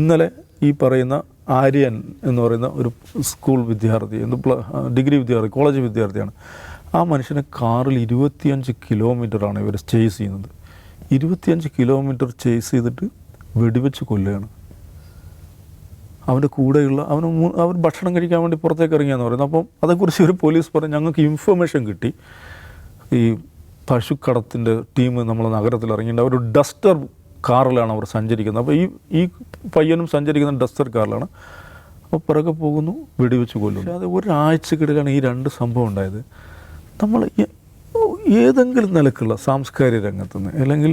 ഇന്നലെ ഈ പറയുന്ന ആര്യൻ എന്ന് പറയുന്ന ഒരു സ്കൂൾ വിദ്യാർത്ഥി, ഡിഗ്രി വിദ്യാർത്ഥി, കോളേജ് വിദ്യാർത്ഥിയാണ്. ആ മനുഷ്യനെ കാറിൽ 25 കിലോമീറ്ററാണ് ഇവർ ചേസ് ചെയ്യുന്നത്. 25 കിലോമീറ്റർ ചേസ് ചെയ്തിട്ട് വെടിവെച്ച് കൊല്ലുകയാണ്. അവൻ്റെ കൂടെയുള്ള അവൻ ഭക്ഷണം കഴിക്കാൻ വേണ്ടി പുറത്തേക്ക് ഇറങ്ങിയാന്ന് പറയുന്നത്. അപ്പം അതേക്കുറിച്ച് ഒരു പോലീസ് പറഞ്ഞു, ഞങ്ങൾക്ക് ഇൻഫർമേഷൻ കിട്ടി, ഈ പശുക്കടത്തിൻ്റെ ടീം നമ്മളെ നഗരത്തിൽ ഇറങ്ങിയിട്ട് ഒരു ഡസ്റ്റർ കാറിലാണ് അവർ സഞ്ചരിക്കുന്നത്. അപ്പോൾ ഈ പയ്യനും സഞ്ചരിക്കുന്ന ഡസ്റ്റർ കാറിലാണ്. അപ്പോൾ പിറകെ പോകുന്നു, വെടിവെച്ച് കൊല്ലുന്നു. അത് ഒരാഴ്ചക്കിടയിലാണ് ഈ രണ്ട് സംഭവം ഉണ്ടായത്. നമ്മൾ ഏതെങ്കിലും നിലക്കുള്ള സാംസ്കാരിക രംഗത്തുനിന്ന് അല്ലെങ്കിൽ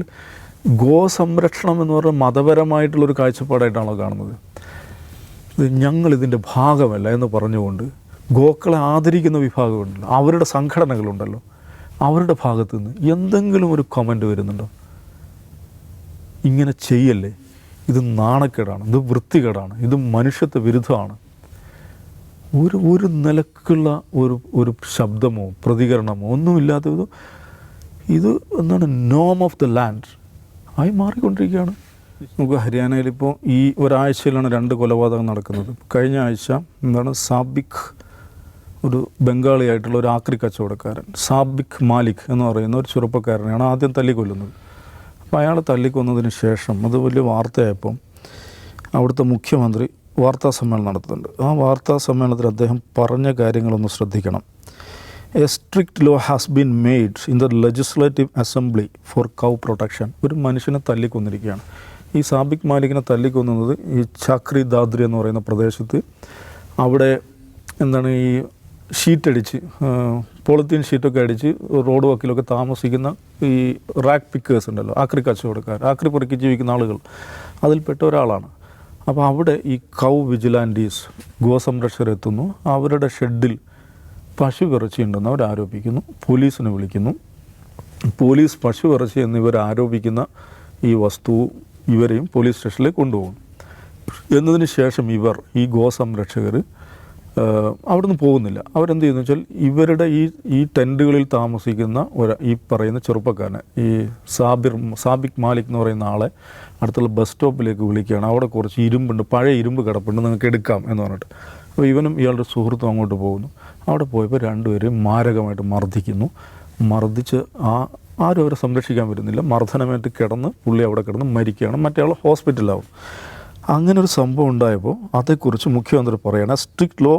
ഗോസംരക്ഷണം എന്ന് പറഞ്ഞാൽ മതപരമായിട്ടുള്ളൊരു കാഴ്ചപ്പാടായിട്ടാണോ കാണുന്നത്? ഞങ്ങളിതിൻ്റെ ഭാഗമല്ല എന്ന് പറഞ്ഞുകൊണ്ട് ഗോക്കളെ ആദരിക്കുന്ന വിഭാഗമുണ്ടല്ലോ, അവരുടെ സംഘടനകളുണ്ടല്ലോ, അവരുടെ ഭാഗത്തു നിന്ന് എന്തെങ്കിലും ഒരു കമൻറ്റ് വരുന്നുണ്ടോ? ഇങ്ങനെ ചെയ്യല്ലേ, ഇത് നാണക്കേടാണ്, ഇത് വൃത്തികേടാണ്, ഇത് മനുഷ്യത്വ വിരുദ്ധമാണ്. ഒരു നിലക്കുള്ള ഒരു ശബ്ദമോ പ്രതികരണമോ ഒന്നുമില്ലാത്തത് ഇത് എന്താണ് നോം ഓഫ് ദ ലാൻഡ് ആയി മാറിക്കൊണ്ടിരിക്കുകയാണ്. നമുക്ക് ഹരിയാനയിലിപ്പോൾ ഈ ഒരാഴ്ചയിലാണ് 2 കൊലപാതകം നടക്കുന്നത്. കഴിഞ്ഞ ആഴ്ച എന്താണ് സാബിക്, ഒരു ബംഗാളിയായിട്ടുള്ള ഒരു ആക്രി കച്ചവടക്കാരൻ സാബിക് മാലിക് എന്ന് പറയുന്ന ഒരു ചെറുപ്പക്കാരനെയാണ് ആദ്യം തല്ലിക്കൊല്ലുന്നത്. അപ്പോൾ അയാൾ തല്ലിക്കൊന്നതിന് ശേഷം അത് വലിയ വാർത്തയായപ്പം അവിടുത്തെ മുഖ്യമന്ത്രി വാർത്താ സമ്മേളനം നടത്തുന്നുണ്ട്. ആ വാർത്താ സമ്മേളനത്തിൽ അദ്ദേഹം പറഞ്ഞ കാര്യങ്ങളൊന്ന് ശ്രദ്ധിക്കണം. A strict law has been made in the legislative assembly four cow protection. ഒരു മനുഷ്യനെ തല്ലിക്കൊന്നിരിക്കുകയാണ്. ഈ സാബിക് മാലിക്കിനെ തല്ലിക്കൊന്നത് ഈ ചക്രി ദാദ്രി എന്ന് പറയുന്ന പ്രദേശത്ത് അവിടെ എന്താണ് ഈ ഷീറ്റടിച്ച്, പോളിത്തീൻ ഷീറ്റൊക്കെ അടിച്ച് റോഡ് വക്കിലൊക്കെ താമസിക്കുന്ന ഈ റാക്ക് പിക്കേഴ്സ് ഉണ്ടല്ലോ, ആക്രി കച്ചവടക്കാർ, ആക്രി പെറുക്കി ജീവിക്കുന്ന ആളുകൾ, അതിൽപ്പെട്ട ഒരാളാണ്. അപ്പോൾ അവിടെ ഈ കൗ വിജിലാൻറ്റീസ് ഗോസംരക്ഷകരെത്തുന്നു. അവരുടെ ഷെഡിൽ പശു ഇറച്ചിയുണ്ടെന്ന് അവർ ആരോപിക്കുന്നു. പോലീസിനെ വിളിക്കുന്നു. പോലീസ് പശു ഇറച്ചി എന്നിവർ ആരോപിക്കുന്ന ഈ വസ്തു ഇവരെയും പോലീസ് സ്റ്റേഷനിലേക്ക് കൊണ്ടുപോകും. എന്നതിന് ശേഷം ഈ ഗോസംരക്ഷകർ അവിടുന്ന് പോകുന്നില്ല. അവരെന്ത് ചെയ്യുന്നു വെച്ചാൽ ഇവരുടെ ഈ ടെൻറ്റുകളിൽ താമസിക്കുന്ന ഈ പറയുന്ന ചെറുപ്പക്കാരനെ, ഈ സാബിക് മാലിക് എന്ന് പറയുന്ന ആളെ അടുത്തുള്ള ബസ് സ്റ്റോപ്പിലേക്ക് വിളിക്കുകയാണ്. അവിടെ കുറച്ച് ഇരുമ്പുണ്ട്, പഴയ ഇരുമ്പ് കിടപ്പുണ്ട്, നിങ്ങൾക്ക് എടുക്കാം എന്ന് പറഞ്ഞിട്ട്. അപ്പോൾ ഇവനും ഇയാളുടെ സുഹൃത്തും അങ്ങോട്ട് പോകുന്നു. അവിടെ പോയപ്പോൾ രണ്ടുപേരും മാരകമായിട്ട് മർദ്ദിച്ച് ആരും അവരെ സംരക്ഷിക്കാൻ വരുന്നില്ല. മർദ്ദനമായിട്ട് പുള്ളി അവിടെ കിടന്ന് മരിക്കുകയാണ്. മറ്റേ ആൾ ഹോസ്പിറ്റലിലാവും. അങ്ങനെ ഒരു സംഭവം ഉണ്ടായപ്പോൾ അതേക്കുറിച്ച് മുഖ്യമന്ത്രി പറയുകയാണ്, strict law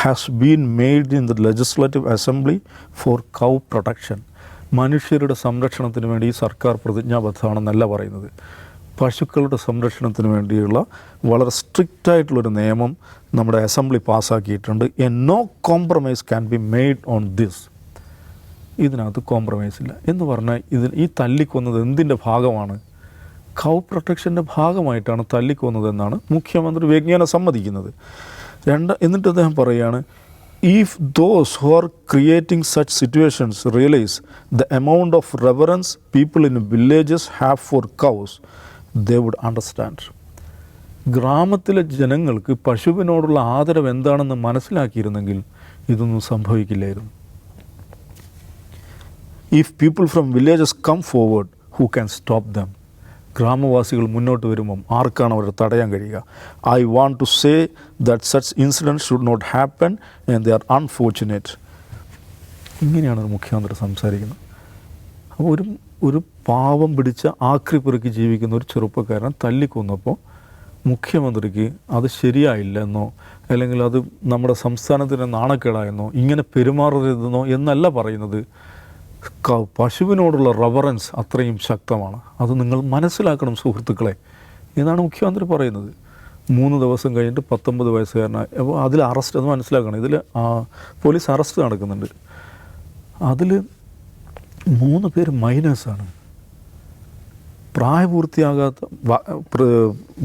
has been made in the legislative assembly four cow protection. മനുഷ്യരുടെ സംരക്ഷണത്തിന് വേണ്ടി ഈ സർക്കാർ പ്രതിജ്ഞാബദ്ധമാണെന്നല്ല പറയുന്നത്. പശുക്കളുടെ സംരക്ഷണത്തിന് വേണ്ടിയുള്ള വളരെ സ്ട്രിക്റ്റായിട്ടുള്ളൊരു നിയമം നമ്മുടെ അസംബ്ലി പാസ്സാക്കിയിട്ടുണ്ട്. A no compromise can be made on this. ഇതിനകത്ത് കോംപ്രമൈസ് ഇല്ല എന്ന് പറഞ്ഞാൽ ഈ തല്ലിക്കൊന്നത് എന്തിൻ്റെ ഭാഗമാണ്? കൗ പ്രൊട്ടക്ഷൻ്റെ ഭാഗമായിട്ടാണ് തല്ലിക്കൊന്നതെന്നാണ് മുഖ്യമന്ത്രി വിജ്ഞാനം സമ്മതിക്കുന്നത്. എന്നിട്ട് അദ്ദേഹം പറയുകയാണ്, if those who are creating such situations realise the amount of reverence people in villages have for cows they would understand. ഗ്രാമത്തിലെ ജനങ്ങൾക്ക് പശുവിനോടുള്ള ആദരവ് എന്താണെന്ന് മനസ്സിലാക്കിയിരുന്നെങ്കിൽ ഇതൊന്നും സംഭവിക്കില്ലായിരുന്നു. If people from villages come forward who can stop them. ഗ്രാമവാസികൾ മുന്നോട്ട് വരുമ്പം ആർക്കാണ് അവരെ തടയാൻ കഴിയുക? I want to say that such incident should not happen and they are unfortunate. ഇങ്ങനെയാണ് ഒരു മുഖ്യമന്ത്രി സംസാരിക്കുന്നത്. അപ്പോൾ ഒരു പാവം പിടിച്ച ആക്രി പെറുക്കി ജീവിക്കുന്ന ഒരു ചെറുപ്പക്കാരനെ തല്ലിക്കൊന്നപ്പോൾ മുഖ്യമന്ത്രിക്ക് അത് ശരിയായില്ലെന്നോ അല്ലെങ്കിൽ അത് നമ്മുടെ സംസ്ഥാനത്തിന് നാണക്കേടായെന്നോ ഇങ്ങനെ പെരുമാറരുതെന്നോ എന്നല്ല പറയുന്നത്. പശുവിനോടുള്ള റെവറൻസ് അത്രയും ശക്തമാണ്. അത് നിങ്ങൾ മനസ്സിലാക്കണം സുഹൃത്തുക്കളെ എന്നാണ് മുഖ്യമന്ത്രി പറയുന്നത്. 3 ദിവസം കഴിഞ്ഞിട്ട് 19 വയസ്സുകാരനായി. അപ്പോൾ അതിൽ അറസ്റ്റ്, അത് മനസ്സിലാക്കണം, ഇതിൽ പോലീസ് അറസ്റ്റ് നടക്കുന്നുണ്ട്. അതിൽ 3 പേര് മൈനേഴ്സാണ്, പ്രായപൂർത്തിയാകാത്ത.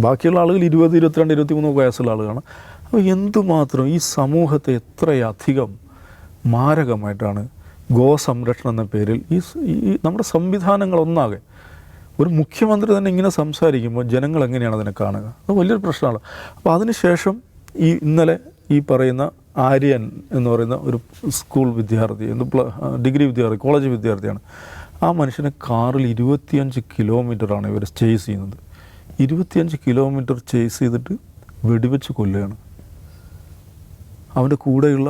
ബാക്കിയുള്ള ആളുകൾ 20, 22, 23 വയസ്സുള്ള ആളുകളാണ്. അപ്പോൾ എന്തുമാത്രം ഈ സമൂഹത്തെ എത്രയധികം മാരകമായിട്ടാണ് ഗോസംരക്ഷണം എന്ന പേരിൽ ഈ നമ്മുടെ സംവിധാനങ്ങളൊന്നാകെ, ഒരു മുഖ്യമന്ത്രി തന്നെ ഇങ്ങനെ സംസാരിക്കുമ്പോൾ ജനങ്ങൾ എങ്ങനെയാണ് അതിനെ കാണുക? അത് വലിയൊരു പ്രശ്നമാണ്. അപ്പോൾ അതിനുശേഷം ഇന്നലെ ഈ പറയുന്ന ആര്യൻ എന്ന് പറയുന്ന ഒരു സ്കൂൾ വിദ്യാർത്ഥി, ഡിഗ്രി വിദ്യാർത്ഥി, കോളേജ് വിദ്യാർത്ഥിയാണ്. ആ മനുഷ്യനെ കാറിൽ 25 കിലോമീറ്ററാണ് ഇവർ ചേസ് ചെയ്യുന്നത്. 25 കിലോമീറ്റർ ചേസ് ചെയ്തിട്ട് വെടിവെച്ച് കൊല്ലുകയാണ്. അവൻ്റെ കൂടെയുള്ള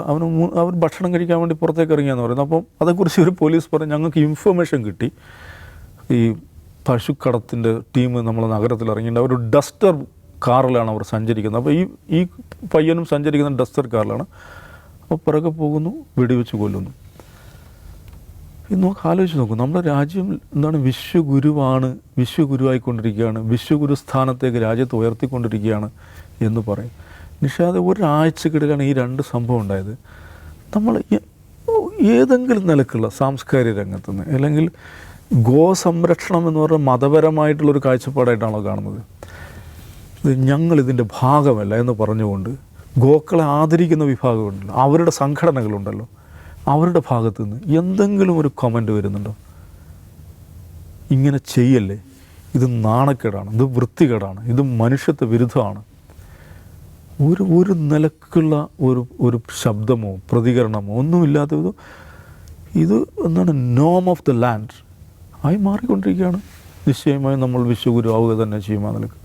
അവർ ഭക്ഷണം കഴിക്കാൻ വേണ്ടി പുറത്തേക്ക് ഇറങ്ങിയാന്ന് പറയുന്നത്. അപ്പം അതേക്കുറിച്ച് ഒരു പോലീസ് പറഞ്ഞു, ഞങ്ങൾക്ക് ഇൻഫർമേഷൻ കിട്ടി, ഈ പശുക്കടത്തിൻ്റെ ടീം നമ്മളെ നഗരത്തിൽ ഇറങ്ങിയിട്ട് അവർ ഡസ്റ്റർ കാറിലാണ് അവർ സഞ്ചരിക്കുന്നത്. അപ്പോൾ ഈ പയ്യനും സഞ്ചരിക്കുന്ന ഡസ്റ്റർ കാറിലാണ്. അപ്പോൾ പിറകെ പോകുന്നു, വെടിവെച്ച് കൊല്ലുന്നു. ഇത് നമുക്ക് ആലോചിച്ച് നോക്കും, നമ്മുടെ രാജ്യം എന്താണ്, വിശ്വഗുരുവായിക്കൊണ്ടിരിക്കുകയാണ്, വിശ്വഗുരു സ്ഥാനത്തേക്ക് രാജ്യത്ത് ഉയർത്തിക്കൊണ്ടിരിക്കുകയാണ് എന്ന് പറയും. നിഷാദ് ഒരാഴ്ചക്കിടയിലാണ് ഈ 2 സംഭവം ഉണ്ടായത്. നമ്മൾ ഏതെങ്കിലും നിലക്കുള്ള സാംസ്കാരിക രംഗത്തുനിന്ന് അല്ലെങ്കിൽ ഗോസംരക്ഷണം എന്ന് പറഞ്ഞാൽ മതപരമായിട്ടുള്ളൊരു കാഴ്ചപ്പാടായിട്ടാണോ കാണുന്നത്? ഞങ്ങളിതിൻ്റെ ഭാഗമല്ല എന്ന് പറഞ്ഞുകൊണ്ട് ഗോക്കളെ ആദരിക്കുന്ന വിഭാഗമുണ്ടല്ലോ, അവരുടെ സംഘടനകളുണ്ടല്ലോ, അവരുടെ ഭാഗത്തു നിന്ന് എന്തെങ്കിലും ഒരു കമൻ്റ് വരുന്നുണ്ടോ? ഇങ്ങനെ ചെയ്യല്ലേ, ഇത് നാണക്കേടാണ്, ഇത് വൃത്തികേടാണ്, ഇത് മനുഷ്യത്വ വിരുദ്ധമാണ്. ഒരു നിലക്കുള്ള ഒരു ശബ്ദമോ പ്രതികരണമോ ഒന്നുമില്ലാത്തത് ഇത് എന്താണ്, നോം ഓഫ് ദ ലാൻഡ് ആയി മാറിക്കൊണ്ടിരിക്കുകയാണ്. നിശ്ചയമായും നമ്മൾ വിശ്വഗുരു ആവുക തന്നെ ചെയ്യുമ്പോൾ നിലക്ക്